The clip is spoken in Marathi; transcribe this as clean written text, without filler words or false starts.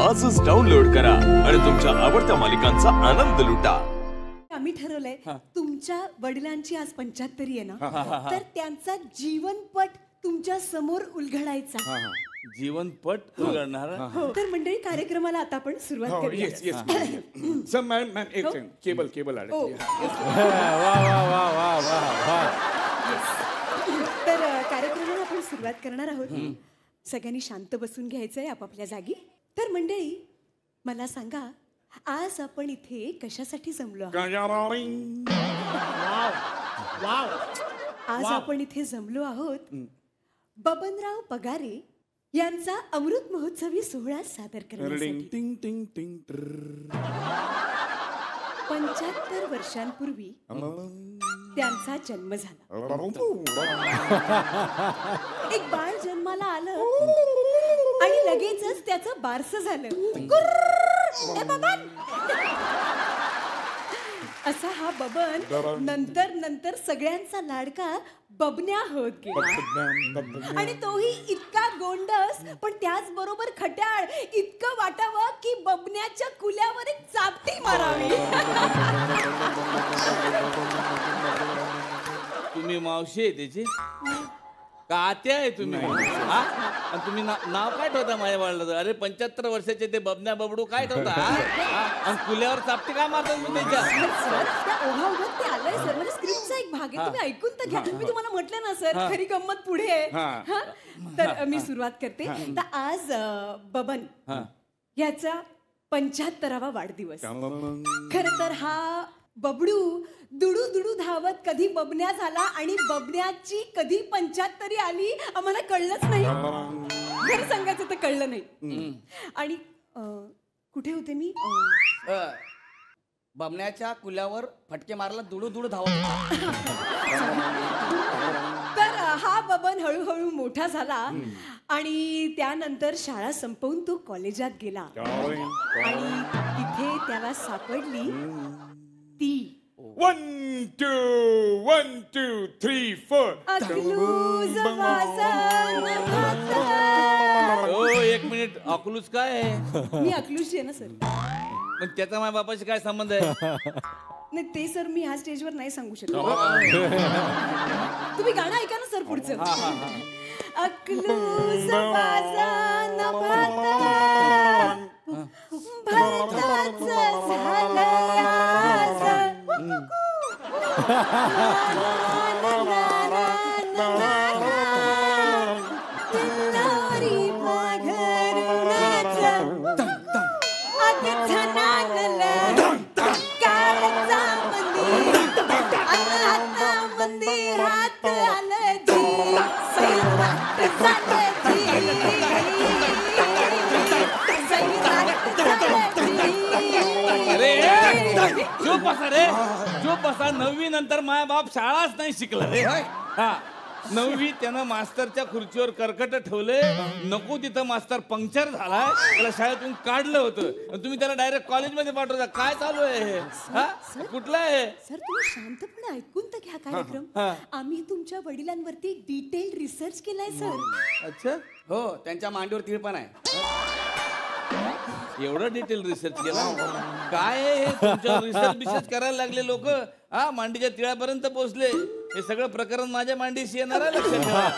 आजच डाउनलोड करा आणि तुमच्या आवडत्या मालिकांचा आनंद लुटा। आम्ही ठरवलंय तुमच्या वडिलांची आज 75 आहे ना, तर त्यांचा जीवनपट तुमच्या समोर उलगडायचा। जीवनपट उलगडणार। तर मंडळी कार्यक्रमाला आता आपण सुरुवात करूया। येस येस सर मॅम एक सेकंड केबल हो. वा वा वा वा वा वा। तर कार्यक्रमाला आपण सुरुवात करणार आहोत। सगळ्यांनी शांत बसून घ्यायचंय आपापल्या जागी। तर मंडळी मला सांगा, आज आपण इथे कशासाठी जमलो आहोत? आज आपण इथे जमलो आहोत बबनराव पगारे यांचा अमृत महोत्सवी सोहळा सादर करण्यासाठी। 75 वर्षांपूर्वी त्यांचा जन्म झाला। एक बाळ जन्माला आलं आणि लगेचच त्याचं बारसं झालं। ए बबन! असा हा बबन नंतर नंतर सगळ्यांचा लाडका बबन्या होत गेला। आणि तोही इतका गोंडस पण त्याच बरोबर खट्याळ, इतकं वाटावं की बबन्याच्या कुल्यावर एक चापटी मारावी। तुम्ही मावशी आहे त्याची का आत्या आहे तुम्ही? हा? आणि तुम्ही नाव काय ठेवता माझ्या बाळाला? अरे 75 वर्षाचे ते बबन्या बबडू काय ठेवता? आणि कुल्यावर चापटी काय मारतात तुम्ही त्याच्या? सर त्या ओघाओघात ते आलंय सर, म्हणजे स्क्रिप्टचा एक भाग आहे, तुम्ही ऐकून तर घ्या। मी तुम्हाला म्हटलं ना सर, खरी गंमत पुढे आहे। तर मी सुरुवात करते। तर आज बबन याचा 75वा वाढदिवस। खरं तर हा बबडू दुडू दुडू धावत कधी बबन्या झाला आणि बबन्याची कधी 75 आली आम्हाला कळलंच नाही। खरं सांगायचं तर कळलं नाही। आणि कुठे होते मी? बबन्याच्या कुल्यावर फटके मारला दुडू दुडू धावत। तर हा बबन हळूहळू मोठा झाला आणि त्यानंतर शाळा संपवून तो कॉलेजात गेला आणि तिथे त्याला सापडली ती 1 2 3 4 अकलूज वाजन भाता। हो एक मिनिट, अकलूज काय आहे? मी अकलूजची आहे ना सर। पण त्याचा माझ्या बापाशी काय संबंध आहे? नाही ते सर मी ह्या स्टेजवर नाही सांगू शकत। तुम्ही गाणं ऐका ना सर पुढचं। अकलूज वाजन भाता भाताचं झालंय आज। चुप बसा रे, चुप बसा। 9वी नंतर माझा बाप शाळाच नाही शिकला रे। हा 9वी त्यानं मास्तरच्या खुर्चीवर कर्कट ठेवले, नको तिथं मास्तर पंक्चर झालाय, त्याला शाळेतून काढलं होतं। तुम्ही त्याला डायरेक्ट कॉलेजमध्ये पाठवता, काय चालू आहे? हा कुठला आहे? सर तुम्ही शांतपणे ऐकून तर घ्या कार्यक्रम। आम्ही तुमच्या वडिलांवरती डिटेल रिसर्च केलाय सर। अच्छा हो, त्यांच्या मांडीवर तीळ पण आहे। एवढं डिटेल रिसर्च केला? काय हे तुमच्या रिसर्च करायला लागले लोक? हा मांडीच्या तिळापर्यंत पोहोचले। हे सगळं प्रकरण माझ्या मांडीशी येणार आहे, लक्षात ठेवा।